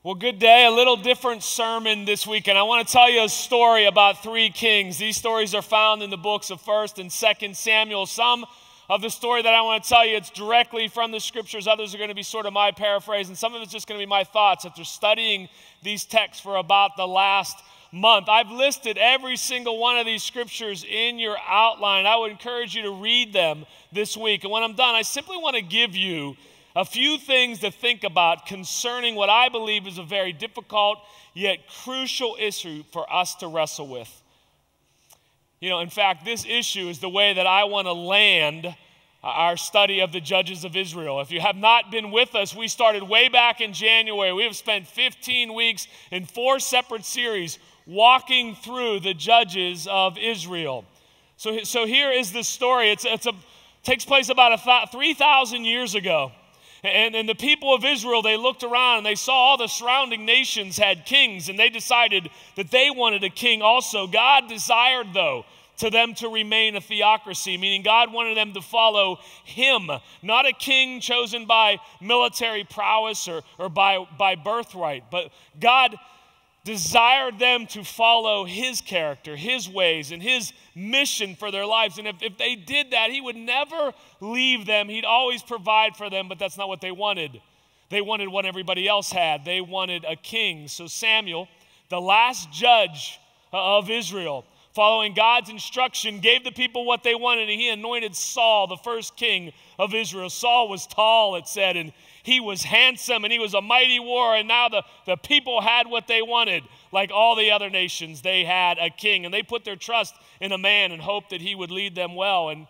Well, good day. A little different sermon this week, and I want to tell you a story about three kings. These stories are found in the books of 1st and 2nd Samuel. Some of the story that I want to tell you, it's directly from the scriptures. Others are going to be sort of my paraphrase, and some of it's just going to be my thoughts after studying these texts for about the last month. I've listed every single one of these scriptures in your outline. I would encourage you to read them this week. And when I'm done, I simply want to give you a few things to think about concerning what I believe is a very difficult yet crucial issue for us to wrestle with. In fact, this issue is the way that I want to land our study of the judges of Israel. If you have not been with us, we started way back in January. We have spent 15 weeks in 4 separate series walking through the judges of Israel. So here is the story. It takes place about 3,000 years ago. And the people of Israel, they looked around and they saw all the surrounding nations had kings, and they decided that they wanted a king also. God desired, though, to them to remain a theocracy, meaning God wanted them to follow him, not a king chosen by military prowess or by birthright, but God desired them to follow his character, his ways, and his mission for their lives. And if they did that, he would never leave them. He'd always provide for them, but that's not what they wanted. They wanted what everybody else had. They wanted a king. So Samuel, the last judge of Israel, following God's instruction, gave the people what they wanted, and he anointed Saul, the first king of Israel. Saul was tall, it said, and he was handsome, and he was a mighty warrior, and now the people had what they wanted. Like all the other nations, they had a king, and they put their trust in a man and hoped that he would lead them well. And,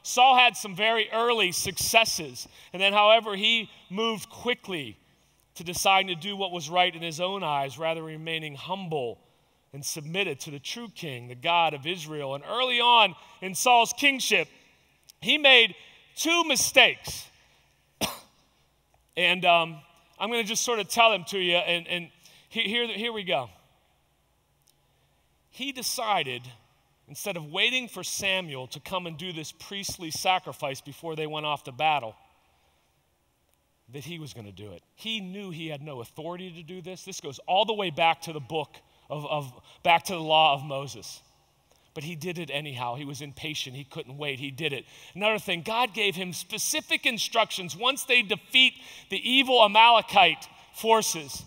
Saul had some very early successes, and then, however, he moved quickly to deciding to do what was right in his own eyes, rather than remaining humble and submitted to the true king, the God of Israel. And early on in Saul's kingship, he made 2 mistakes. And I'm going to just sort of tell them to you, and here we go. He decided, instead of waiting for Samuel to come and do this priestly sacrifice before they went off to battle, that he was going to do it. He knew he had no authority to do this. This goes all the way back to the book back to the law of Moses. But he did it anyhow. He was impatient. He couldn't wait. He did it. Another thing, God gave him specific instructions once they defeat the evil Amalekite forces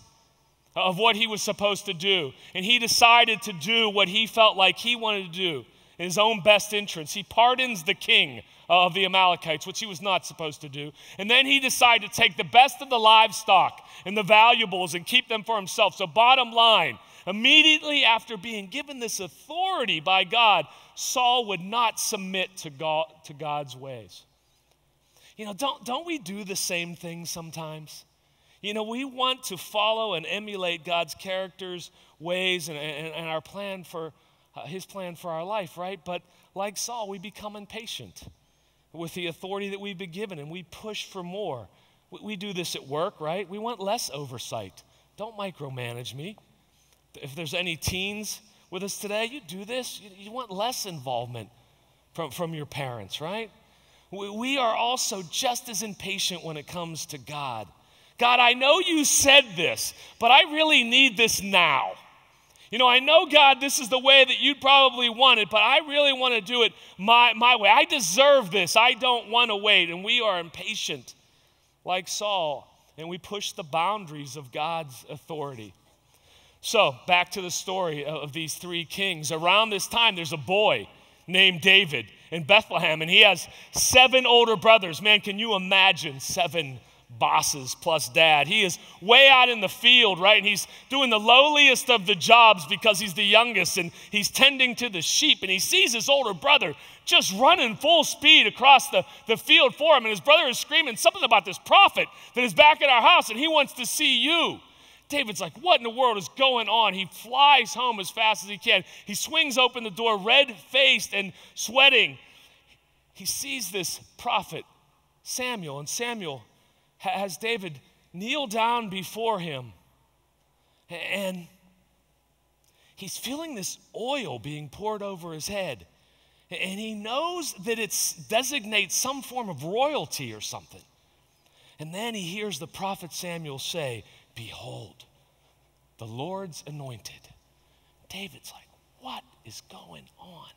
of what he was supposed to do. And he decided to do what he felt like he wanted to do in his own best interest. He pardons the king of the Amalekites, which he was not supposed to do. And then he decided to take the best of the livestock and the valuables and keep them for himself. So bottom line, immediately after being given this authority by God, Saul would not submit to God's ways. Don't we do the same thing sometimes? We want to follow and emulate God's characters, ways, and our plan for his plan for our life, right? But like Saul, we become impatient with the authority that we've been given, and we push for more. We do this at work, right? We want less oversight. Don't micromanage me. If there's any teens with us today, you do this. You want less involvement from your parents, right? We are also just as impatient when it comes to God. God, I know you said this, but I really need this now. I know, God, this is the way that you'd probably want it, but I really want to do it my way. I deserve this. I don't want to wait. And we are impatient like Saul, and we push the boundaries of God's authority. So, back to the story of these 3 kings. Around this time, there's a boy named David in Bethlehem, and he has 7 older brothers. Man, can you imagine 7 bosses plus dad? He is way out in the field, right? And he's doing the lowliest of the jobs because he's the youngest, and he's tending to the sheep, and he sees his older brother just running full speed across the field for him, and his brother is screaming something about this prophet that is back at our house, and he wants to see you. David's like, what in the world is going on? He flies home as fast as he can. He swings open the door, red-faced and sweating. He sees this prophet, Samuel, and Samuel has David kneel down before him. And he's feeling this oil being poured over his head. And he knows that it designates some form of royalty or something. And then he hears the prophet Samuel say, behold, the Lord's anointed. David's like, what is going on?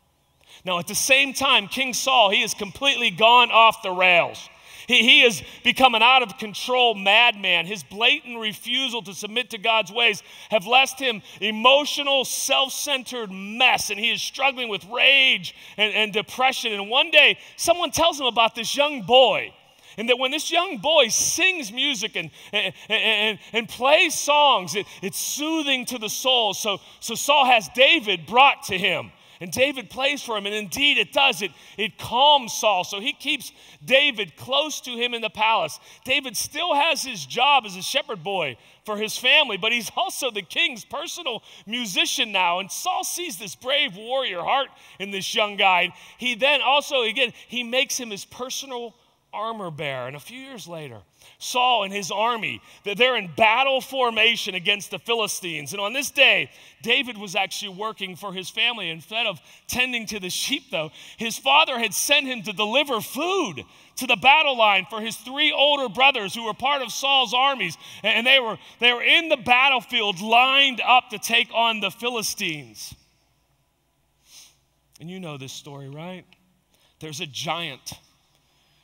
Now, at the same time, King Saul, he has completely gone off the rails. He has become an out-of-control madman. His blatant refusal to submit to God's ways have left him emotional, self-centered mess, and he is struggling with rage and depression. And one day, someone tells him about this young boy, and that when this young boy sings music and plays songs, it's soothing to the soul. So Saul has David brought to him. And David plays for him, and indeed it does. It calms Saul, so he keeps David close to him in the palace. David still has his job as a shepherd boy for his family, but he's also the king's personal musician now. And Saul sees this brave warrior heart in this young guy. He then also, again, he makes him his personal armor bearer. And a few years later, Saul and his army, they're in battle formation against the Philistines. And on this day, David was actually working for his family. Instead of tending to the sheep, though, his father had sent him to deliver food to the battle line for his 3 older brothers who were part of Saul's armies. And they were in the battlefield lined up to take on the Philistines. And you know this story, right? There's a giant,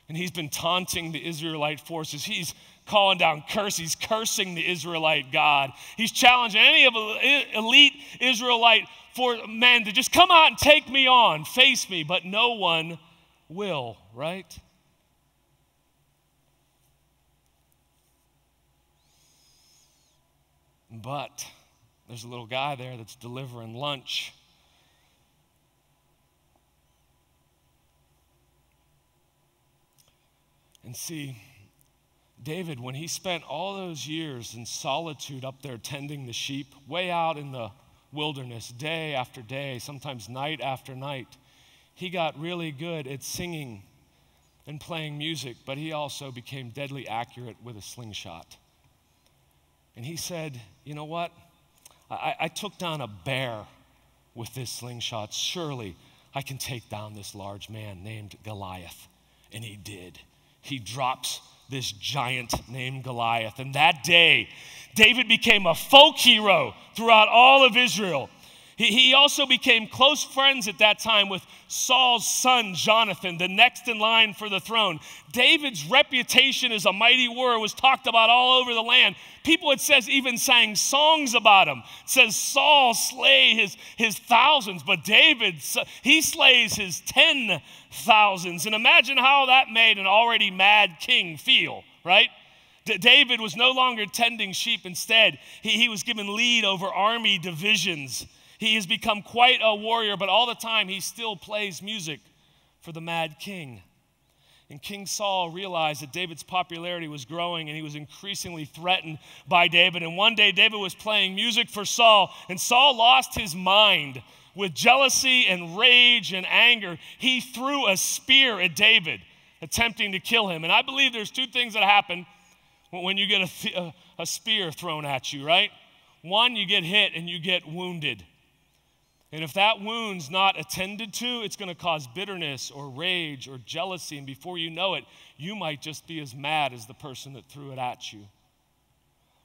and he's been taunting the Israelite forces. He's calling down curse. He's cursing the Israelite God. He's challenging any of the elite Israelite men to just come out and take me on, face me, but no one will, right? But there's a little guy there that's delivering lunch. And see, David, when he spent all those years in solitude up there tending the sheep, way out in the wilderness, day after day, sometimes night after night, he got really good at singing and playing music, but he also became deadly accurate with a slingshot. And he said, you know what? I took down a bear with this slingshot. Surely I can take down this large man named Goliath. And he did. He drops this giant named Goliath. And that day, David became a folk hero throughout all of Israel. He also became close friends at that time with Saul's son, Jonathan, the next in line for the throne. David's reputation as a mighty warrior was talked about all over the land. People, it says, even sang songs about him. It says Saul slay his thousands, but David, he slays his 10,000s. And imagine how that made an already mad king feel, right? David was no longer tending sheep. Instead, he was given lead over army divisions. He has become quite a warrior, but all the time he still plays music for the mad king. And King Saul realized that David's popularity was growing and he was increasingly threatened by David. And one day David was playing music for Saul, and Saul lost his mind. With jealousy and rage and anger, he threw a spear at David, attempting to kill him. And I believe there's 2 things that happen when you get a spear thrown at you, right? One, you get hit and you get wounded. And if that wound's not attended to, it's going to cause bitterness or rage or jealousy. And before you know it, you might just be as mad as the person that threw it at you.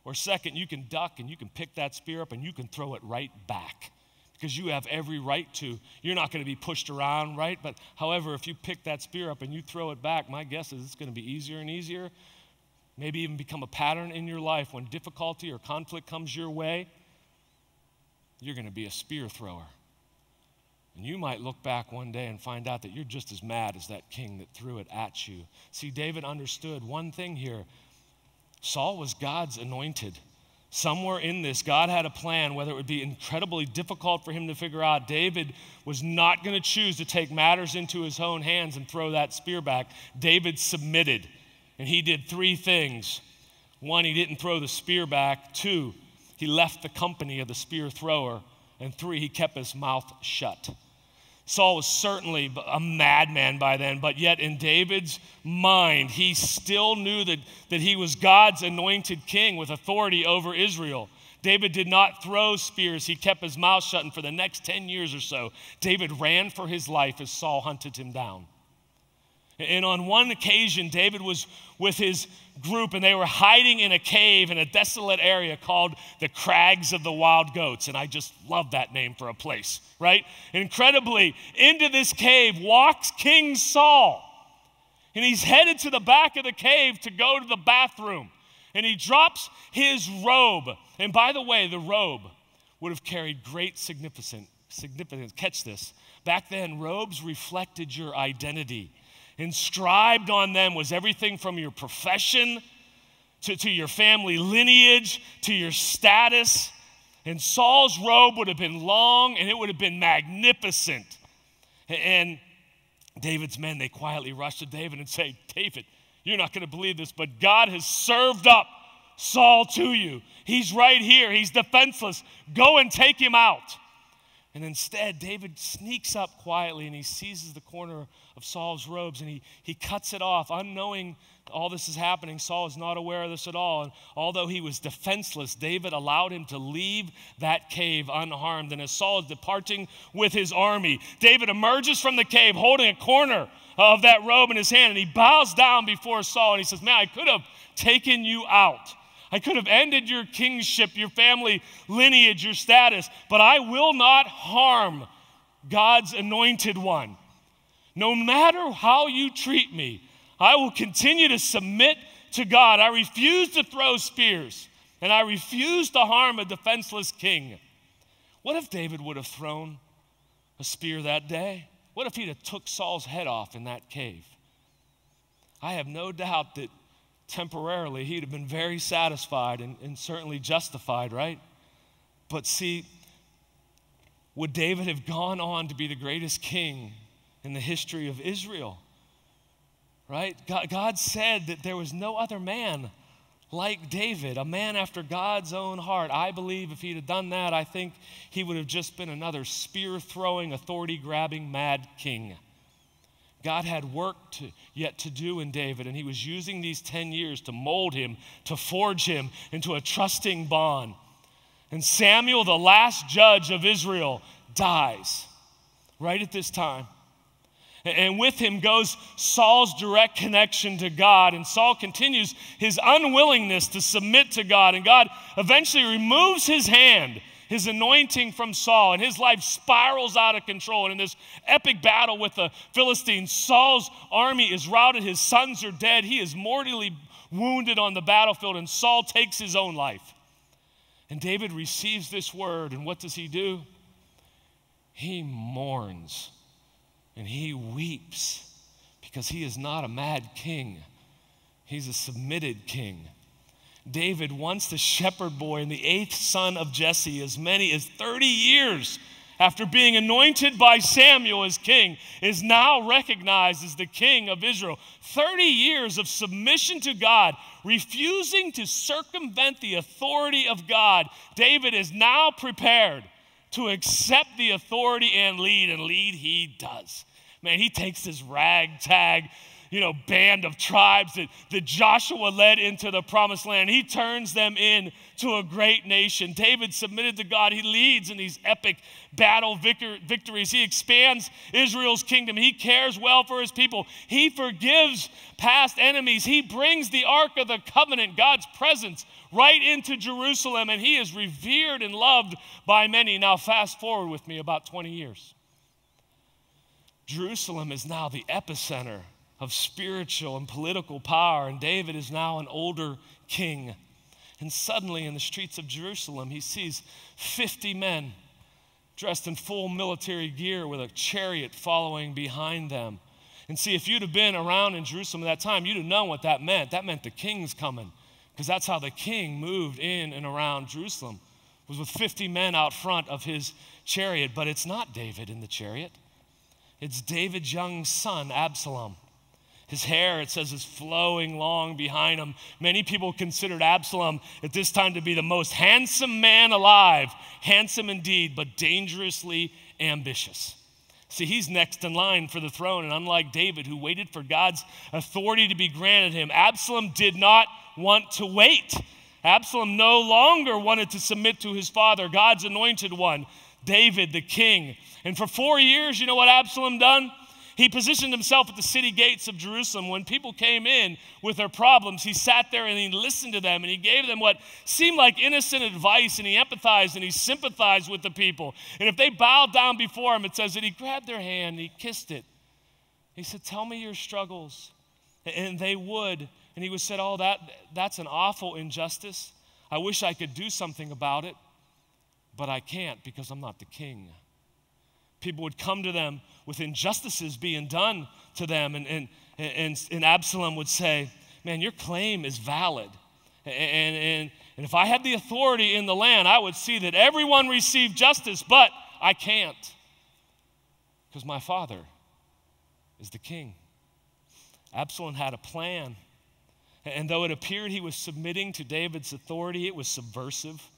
Or second, you can duck and you can pick that spear up and you can throw it right back because you have every right to. You're not going to be pushed around, right? But however, if you pick that spear up and you throw it back, my guess is it's going to be easier and easier. Maybe even become a pattern in your life. When difficulty or conflict comes your way, you're going to be a spear thrower. And you might look back one day and find out that you're just as mad as that king that threw it at you. See, David understood one thing here. Saul was God's anointed. Somewhere in this, God had a plan, whether it would be incredibly difficult for him to figure out. David was not going to choose to take matters into his own hands and throw that spear back. David submitted, and he did 3 things. 1, he didn't throw the spear back. 2, he left the company of the spear thrower. And 3, he kept his mouth shut. Saul was certainly a madman by then, but yet in David's mind, he still knew that he was God's anointed king with authority over Israel. David did not throw spears. He kept his mouth shut, and for the next 10 years or so, David ran for his life as Saul hunted him down. And on one occasion, David was with his group, and they were hiding in a cave in a desolate area called the Crags of the Wild Goats. And I just love that name for a place, right? Incredibly, into this cave walks King Saul. And he's headed to the back of the cave to go to the bathroom. And he drops his robe. And by the way, the robe would have carried great significance. Catch this. Back then, robes reflected your identity. Inscribed on them was everything from your profession to your family lineage to your status. And Saul's robe would have been long and it would have been magnificent. And David's men, they quietly rushed to David and say, David, you're not going to believe this, but God has served up Saul to you. He's right here. He's defenseless. Go and take him out. And instead, David sneaks up quietly and he seizes the corner of Saul's robes and he cuts it off. Unknowing all this is happening, Saul is not aware of this at all. And although he was defenseless, David allowed him to leave that cave unharmed. And as Saul is departing with his army, David emerges from the cave holding a corner of that robe in his hand. And he bows down before Saul and he says, man, I could have taken you out. I could have ended your kingship, your family lineage, your status, but I will not harm God's anointed one. No matter how you treat me, I will continue to submit to God. I refuse to throw spears, and I refuse to harm a defenseless king. What if David would have thrown a spear that day? What if he'd have took Saul's head off in that cave? I have no doubt that temporarily he'd have been very satisfied and certainly justified, right? But see, would David have gone on to be the greatest king in the history of Israel? Right? God said that there was no other man like David, a man after God's own heart. I believe if he'd have done that, I think he would have just been another spear-throwing, authority-grabbing mad king. God had work yet to do in David, and he was using these 10 years to mold him, to forge him into a trusting bond. And Samuel, the last judge of Israel, dies right at this time. And with him goes Saul's direct connection to God. And Saul continues his unwillingness to submit to God. And God eventually removes his hand, his anointing from Saul, and his life spirals out of control. And in this epic battle with the Philistines, Saul's army is routed. His sons are dead. He is mortally wounded on the battlefield, and Saul takes his own life. And David receives this word, and what does he do? He mourns. And he weeps because he is not a mad king. He's a submitted king. David, once the shepherd boy and the 8th son of Jesse, as many as 30 years after being anointed by Samuel as king, is now recognized as the king of Israel. 30 years of submission to God, refusing to circumvent the authority of God. David is now prepared to accept the authority and lead he does. Man, he takes this ragtag, band of tribes that Joshua led into the promised land. He turns them into a great nation. David submitted to God. He leads in these epic battle victories. He expands Israel's kingdom. He cares well for his people. He forgives past enemies. He brings the Ark of the Covenant, God's presence, right into Jerusalem, and he is revered and loved by many. Now fast forward with me about 20 years. Jerusalem is now the epicenter of spiritual and political power, and David is now an older king. And suddenly in the streets of Jerusalem, he sees 50 men dressed in full military gear with a chariot following behind them. And see, if you'd have been around in Jerusalem at that time, you'd have known what that meant. That meant the king's coming, because that's how the king moved in and around Jerusalem, was with 50 men out front of his chariot. But it's not David in the chariot. It's David's young son, Absalom. His hair, it says, is flowing long behind him. Many people considered Absalom at this time to be the most handsome man alive. Handsome indeed, but dangerously ambitious. See, he's next in line for the throne, and unlike David, who waited for God's authority to be granted him, Absalom did not want to wait. Absalom no longer wanted to submit to his father, God's anointed one, David the king. And for 4 years, you know what Absalom done? He positioned himself at the city gates of Jerusalem. When people came in with their problems, he sat there and he listened to them and he gave them what seemed like innocent advice, and he empathized and he sympathized with the people. And if they bowed down before him, it says that he grabbed their hand and he kissed it. He said, "Tell me your struggles." And they would. And he would say, "Oh, that's an awful injustice. I wish I could do something about it, but I can't because I'm not the king." People would come to them with injustices being done to them, and Absalom would say, "Man, your claim is valid. And if I had the authority in the land, I would see that everyone received justice, but I can't because my father is the king." Absalom had a plan, and though it appeared he was submitting to David's authority, it was subversive.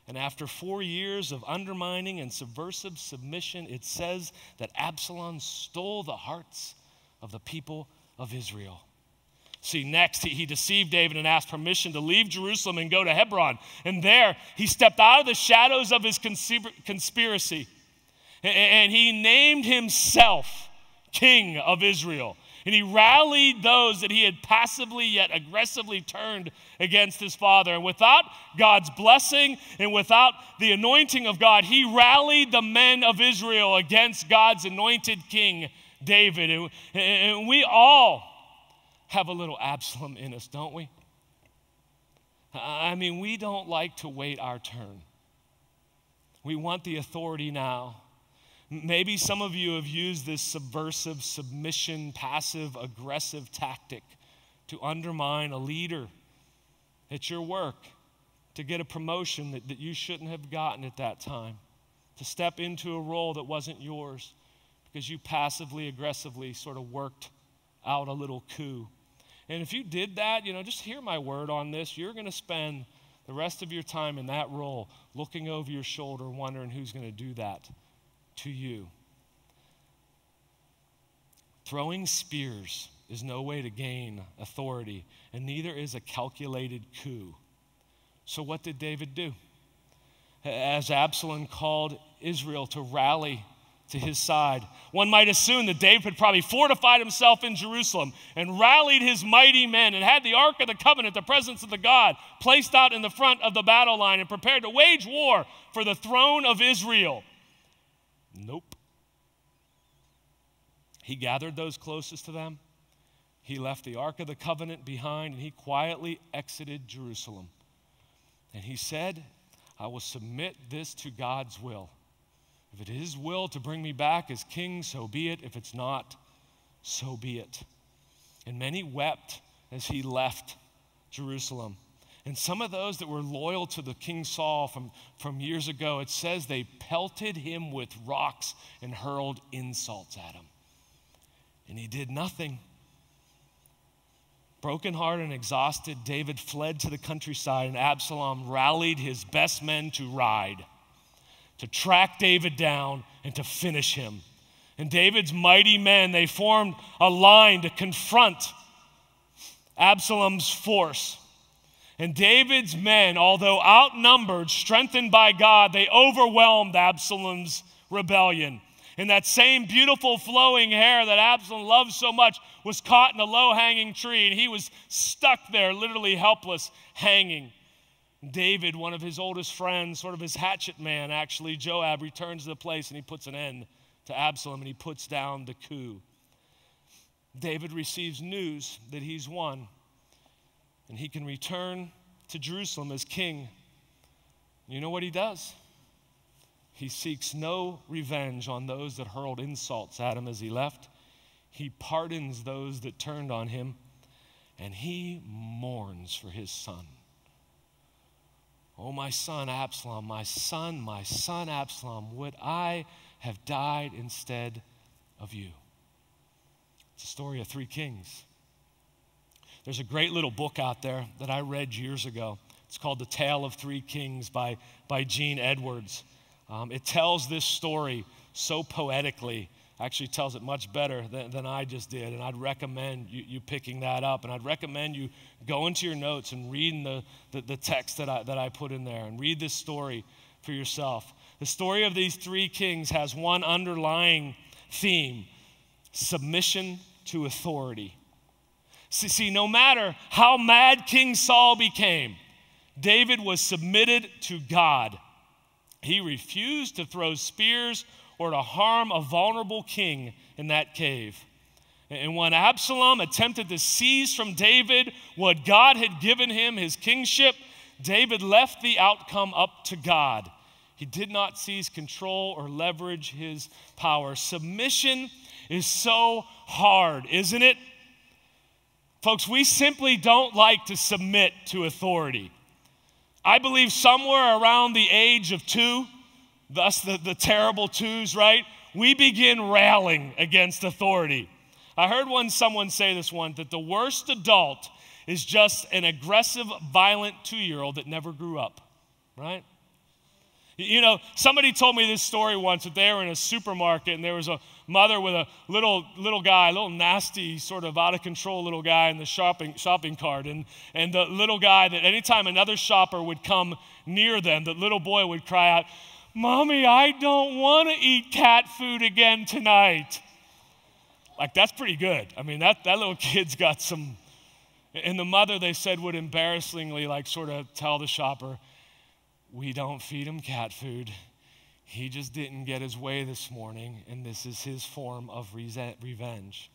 And after 4 years of undermining and subversive submission, it says that Absalom stole the hearts of the people of Israel. See, next, he deceived David and asked permission to leave Jerusalem and go to Hebron. And there, he stepped out of the shadows of his conspiracy, and he named himself King of Israel. And he rallied those that he had passively yet aggressively turned against his father. And without God's blessing and without the anointing of God, he rallied the men of Israel against God's anointed king, David. And we all have a little Absalom in us, don't we? I mean, we don't like to wait our turn. We want the authority now. Maybe some of you have used this subversive, submission, passive, aggressive tactic to undermine a leader at your work, to get a promotion that you shouldn't have gotten at that time, to step into a role that wasn't yours because you passively, aggressively sort of worked out a little coup. And if you did that, just hear my word on this. You're going to spend the rest of your time in that role looking over your shoulder, wondering who's going to do that to you. Throwing spears is no way to gain authority, and neither is a calculated coup. So what did David do? As Absalom called Israel to rally to his side, one might assume that David had probably fortified himself in Jerusalem and rallied his mighty men and had the Ark of the Covenant, the presence of the God, placed out in the front of the battle line and prepared to wage war for the throne of Israel. Nope. He gathered those closest to them. He left the Ark of the Covenant behind, and he quietly exited Jerusalem. And he said, "I will submit this to God's will. If it is his will to bring me back as king, so be it. If it's not, so be it." And many wept as he left Jerusalem. And some of those that were loyal to the King Saul from years ago, it says they pelted him with rocks and hurled insults at him. And he did nothing. Brokenhearted and exhausted, David fled to the countryside, and Absalom rallied his best men to ride, to track David down and to finish him. And David's mighty men, they formed a line to confront Absalom's force. And David's men, although outnumbered, strengthened by God, they overwhelmed Absalom's rebellion. And that same beautiful flowing hair that Absalom loved so much was caught in a low-hanging tree, and he was stuck there, literally helpless, hanging. David, one of his oldest friends, sort of his hatchet man, actually, Joab, returns to the place and he puts an end to Absalom and he puts down the coup. David receives news that he's won, and he can return to Jerusalem as king. You know what he does? He seeks no revenge on those that hurled insults at him as he left. He pardons those that turned on him, and he mourns for his son. "Oh, my son Absalom, my son Absalom, would I have died instead of you?" It's a story of three kings. There's a great little book out there that I read years ago. It's called The Tale of Three Kings by Gene Edwards. It tells this story so poetically, actually tells it much better than I just did, and I'd recommend you picking that up, and I'd recommend you go into your notes and reading the text that I put in there, and read this story for yourself. The story of these three kings has one underlying theme, Submission to authority. See, no matter how mad King Saul became, David was submitted to God. He refused to throw spears or to harm a vulnerable king in that cave. And when Absalom attempted to seize from David what God had given him, his kingship, David left the outcome up to God. He did not seize control or leverage his power. Submission is so hard, isn't it? Folks, we simply don't like to submit to authority. I believe somewhere around the age of 2, thus the terrible 2s, right? We begin railing against authority. I heard someone say this once, that the worst adult is just an aggressive, violent 2-year-old that never grew up, right? You know, somebody told me this story once, that they were in a supermarket and there was a mother with a little guy, a little nasty, sort of out of control little guy in the shopping cart. And the little guy, that anytime another shopper would come near them, the little boy would cry out, "Mommy, I don't want to eat cat food again tonight." Like, that's pretty good. I mean, that little kid's got some. And the mother, they said, would embarrassingly sort of tell the shopper, "We don't feed him cat food. He just didn't get his way this morning, and this is his form of revenge."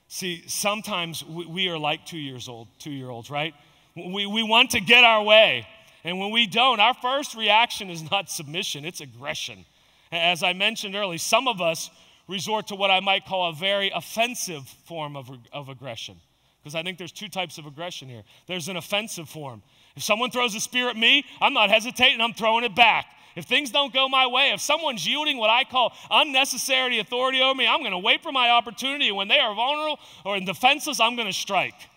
See, sometimes we are like 2-year-olds, right? We want to get our way, and when we don't, our first reaction is not submission, it's aggression. As I mentioned earlier, some of us resort to what I might call a very offensive form of aggression, because I think there's 2 types of aggression here. There's an offensive form. If someone throws a spear at me, I'm not hesitating, I'm throwing it back. If things don't go my way, if someone's yielding what I call unnecessary authority over me, I'm going to wait for my opportunity, and when they are vulnerable or defenseless, I'm going to strike.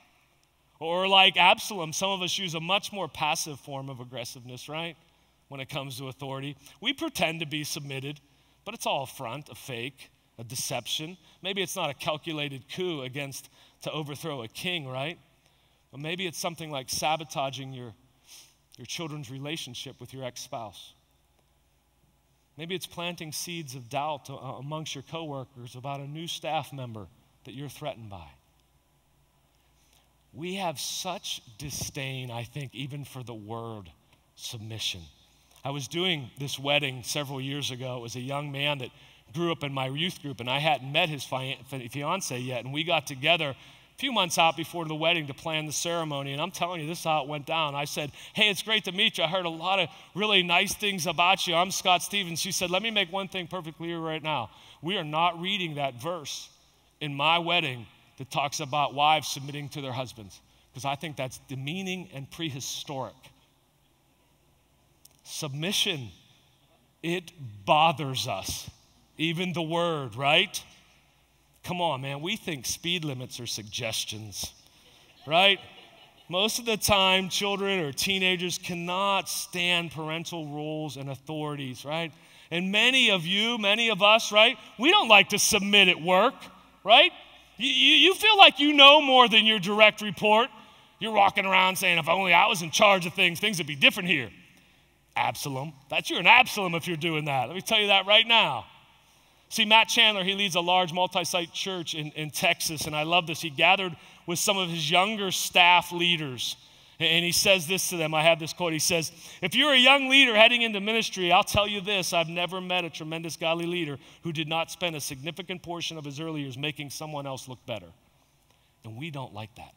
Or like Absalom, some of us use a much more passive form of aggressiveness, right? When it comes to authority. We pretend to be submitted, but it's all a front, a fake, a deception. Maybe it's not a calculated coup to overthrow a king, right? But maybe it's something like sabotaging your children's relationship with your ex-spouse. Maybe it's planting seeds of doubt amongst your coworkers about a new staff member that you're threatened by. We have such disdain, I think, even for the word submission. I was doing this wedding several years ago. It was a young man that grew up in my youth group, and I hadn't met his fiance yet, and we got together a few months out before the wedding to plan the ceremony, and I'm telling you, this is how it went down. I said, "Hey, it's great to meet you. I heard a lot of really nice things about you. I'm Scott Stevens." She said, "Let me make one thing perfectly clear right now. We are not reading that verse in my wedding that talks about wives submitting to their husbands, because I think that's demeaning and prehistoric." Submission, it bothers us. Even the word, right? Come on, man. We think speed limits are suggestions, right? Most of the time, children or teenagers cannot stand parental rules and authorities, right? And many of us, right? We don't like to submit at work, right? You feel like you know more than your direct report. You're walking around saying, "If only I was in charge of things would be different here." Absalom. You're an Absalom if you're doing that. Let me tell you that right now. See, Matt Chandler, he leads a large multi-site church in Texas, and I love this. He gathered with some of his younger staff leaders, and he says this to them. I have this quote. He says, "If you're a young leader heading into ministry, I'll tell you this, I've never met a tremendous godly leader who did not spend a significant portion of his early years making someone else look better." And we don't like that.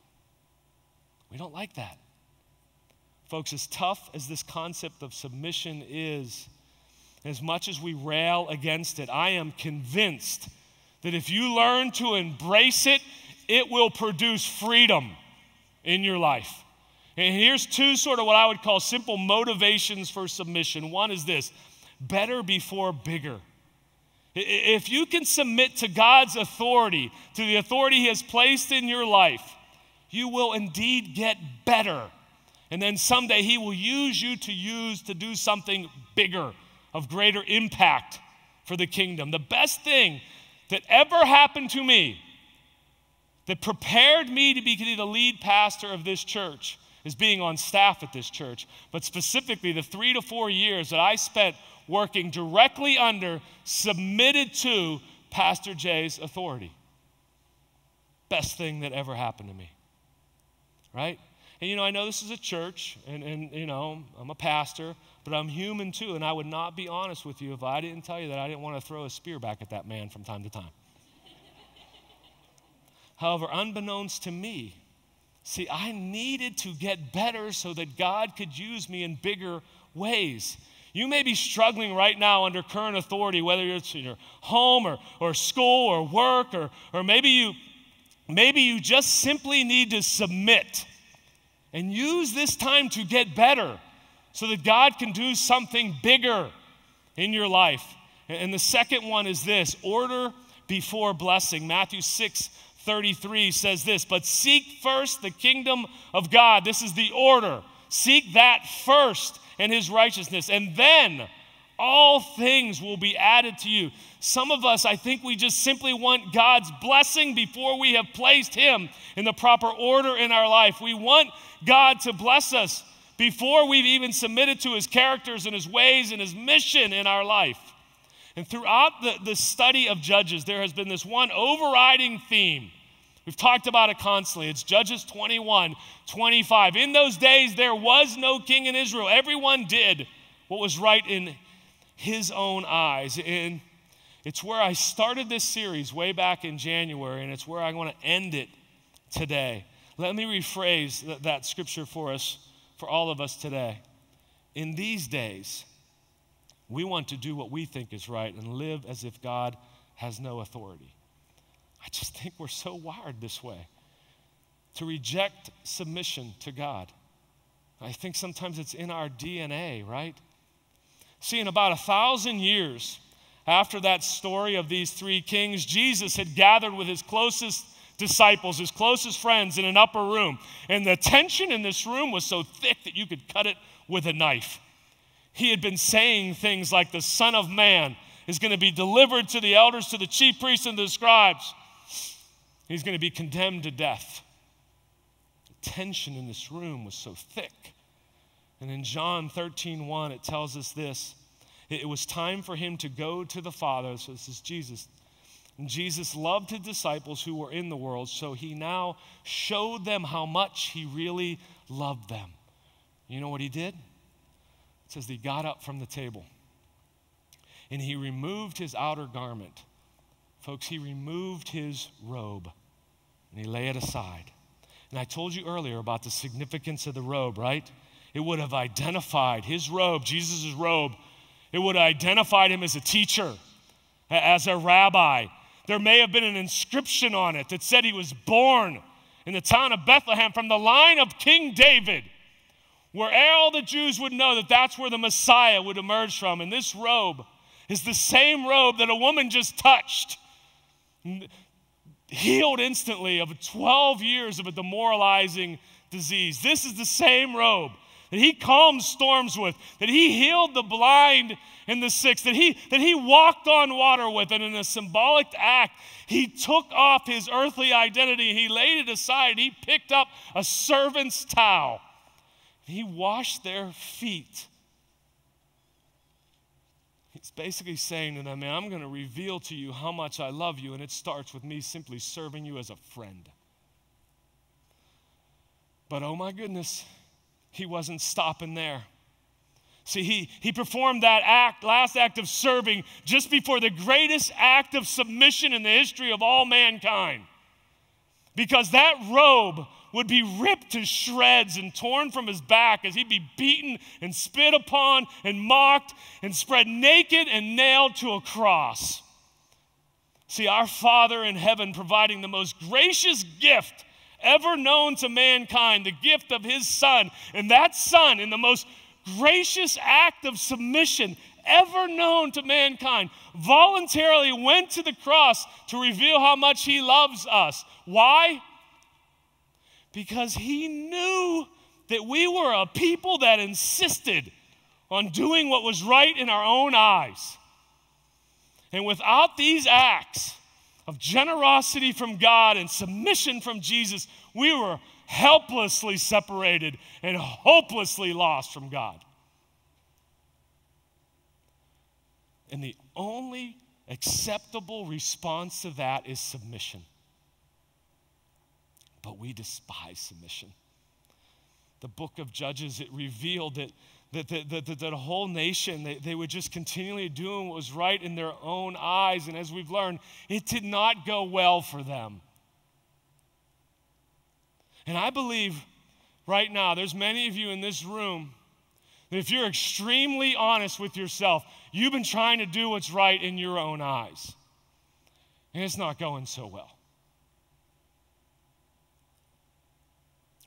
We don't like that. Folks, as tough as this concept of submission is, as much as we rail against it, I am convinced that if you learn to embrace it, it will produce freedom in your life. And here's 2 sort of what I would call simple motivations for submission. One is this: better before bigger. If you can submit to God's authority, to the authority He has placed in your life, you will indeed get better. And then someday He will use you to do something bigger, of greater impact for the kingdom. The best thing that ever happened to me that prepared me to be the lead pastor of this church is being on staff at this church, but specifically the 3 to 4 years that I spent working directly under, submitted to Pastor Jay's authority. Best thing that ever happened to me, right? And, I know this is a church, and I'm a pastor, but I'm human too, and I would not be honest with you if I didn't tell you that I didn't want to throw a spear back at that man from time to time. However, unbeknownst to me, see, I needed to get better so that God could use me in bigger ways. You may be struggling right now under current authority, whether it's in your home or school or work, or maybe you just simply need to submit and use this time to get better so that God can do something bigger in your life. And the second one is this: order before blessing. Matthew 6:33 says this, but seek first the kingdom of God. This is the order. Seek that first and his righteousness, and then all things will be added to you. Some of us, I think we just simply want God's blessing before we have placed him in the proper order in our life. We want God to bless us before we've even submitted to his characters and his ways and his mission in our life. And throughout the study of Judges, there has been this one overriding theme. We've talked about it constantly. It's Judges 21:25. In those days, there was no king in Israel. Everyone did what was right in his own eyes. And it's where I started this series way back in January, and it's where I want to end it today. Let me rephrase that scripture for us, for all of us today. In these days, we want to do what we think is right and live as if God has no authority. I just think we're so wired this way, to reject submission to God. I think sometimes it's in our DNA, right? See, in about 1,000 years after that story of these three kings, Jesus had gathered with his closest disciples, his closest friends in an upper room. And the tension in this room was so thick that you could cut it with a knife. He had been saying things like the Son of Man is going to be delivered to the elders, to the chief priests and the scribes. He's going to be condemned to death. The tension in this room was so thick. And in John 13:1, it tells us this. It was time for him to go to the Father. So this is Jesus. And Jesus loved his disciples who were in the world, so he now showed them how much he really loved them. You know what he did? It says he got up from the table and he removed his outer garment. Folks, he removed his robe and he laid it aside. And I told you earlier about the significance of the robe, right? It would have identified his robe, Jesus' robe. It would have identified him as a teacher, as a rabbi. There may have been an inscription on it that said he was born in the town of Bethlehem from the line of King David, where all the Jews would know that that's where the Messiah would emerge from. And this robe is the same robe that a woman just touched, healed instantly of 12 years of a demoralizing disease. This is the same robe that he calmed storms with, that he healed the blind and the sick, that he walked on water with. And in a symbolic act, he took off his earthly identity, he laid it aside, he picked up a servant's towel. He washed their feet. He's basically saying to them, man, I'm going to reveal to you how much I love you, and it starts with me simply serving you as a friend. But oh my goodness, he wasn't stopping there. See, he performed that last act of serving just before the greatest act of submission in the history of all mankind. Because that robe would be ripped to shreds and torn from his back as he'd be beaten and spit upon and mocked and spread naked and nailed to a cross. See, our Father in heaven providing the most gracious gift ever known to mankind, the gift of his Son. And that Son, in the most gracious act of submission ever known to mankind, voluntarily went to the cross to reveal how much he loves us. Why? Because he knew that we were a people that insisted on doing what was right in our own eyes. And without these acts of generosity from God and submission from Jesus, we were helplessly separated and hopelessly lost from God. And the only acceptable response to that is submission. But we despise submission. The book of Judges, it revealed that the whole nation, they were just continually doing what was right in their own eyes. And as we've learned, it did not go well for them. And I believe right now, there's many of you in this room that if you're extremely honest with yourself, you've been trying to do what's right in your own eyes. And it's not going so well.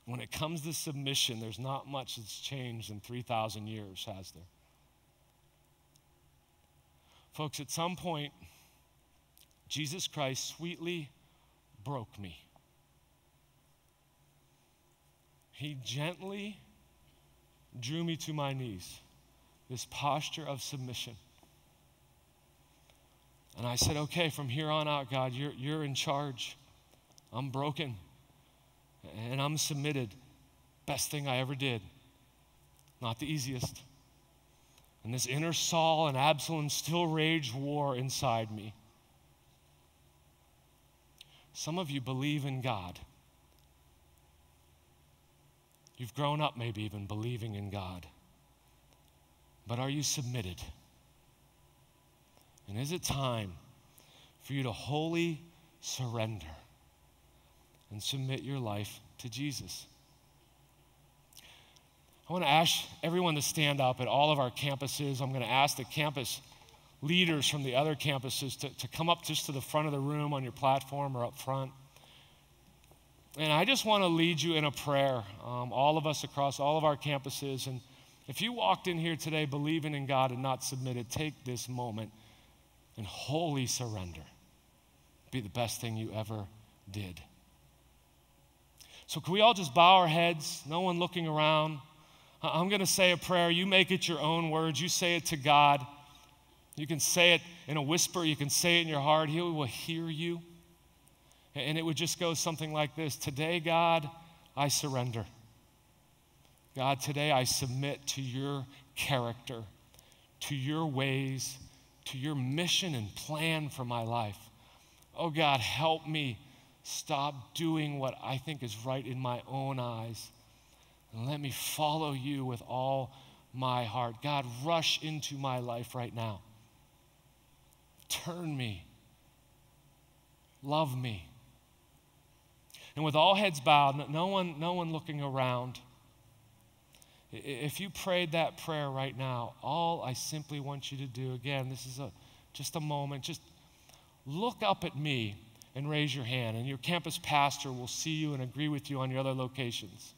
When it comes to submission, there's not much that's changed in 3,000 years, has there? Folks, at some point, Jesus Christ sweetly broke me. He gently drew me to my knees, this posture of submission. And I said, okay, from here on out, God, you're in charge. I'm broken. And I'm submitted. Best thing I ever did. Not the easiest. And this inner Saul and Absalom still raged war inside me. Some of you believe in God. You've grown up maybe even believing in God. But are you submitted? And is it time for you to wholly surrender and submit your life to Jesus? I want to ask everyone to stand up at all of our campuses. I'm going to ask the campus leaders from the other campuses to come up just to the front of the room on your platform or up front. And I just want to lead you in a prayer, all of us across all of our campuses. And if you walked in here today believing in God and not submitted, take this moment and wholly surrender. Be the best thing you ever did. So can we all just bow our heads, no one looking around? I'm going to say a prayer. You make it your own words. You say it to God. You can say it in a whisper. You can say it in your heart. He will hear you. And it would just go something like this. Today, God, I surrender. God, today I submit to your character, to your ways, to your mission and plan for my life. Oh, God, help me stop doing what I think is right in my own eyes. And let me follow you with all my heart. God, rush into my life right now. Turn me. Love me. And with all heads bowed, no one looking around, if you prayed that prayer right now, all I simply want you to do, again, this is just a moment, just look up at me and raise your hand, and your campus pastor will see you and agree with you on your other locations.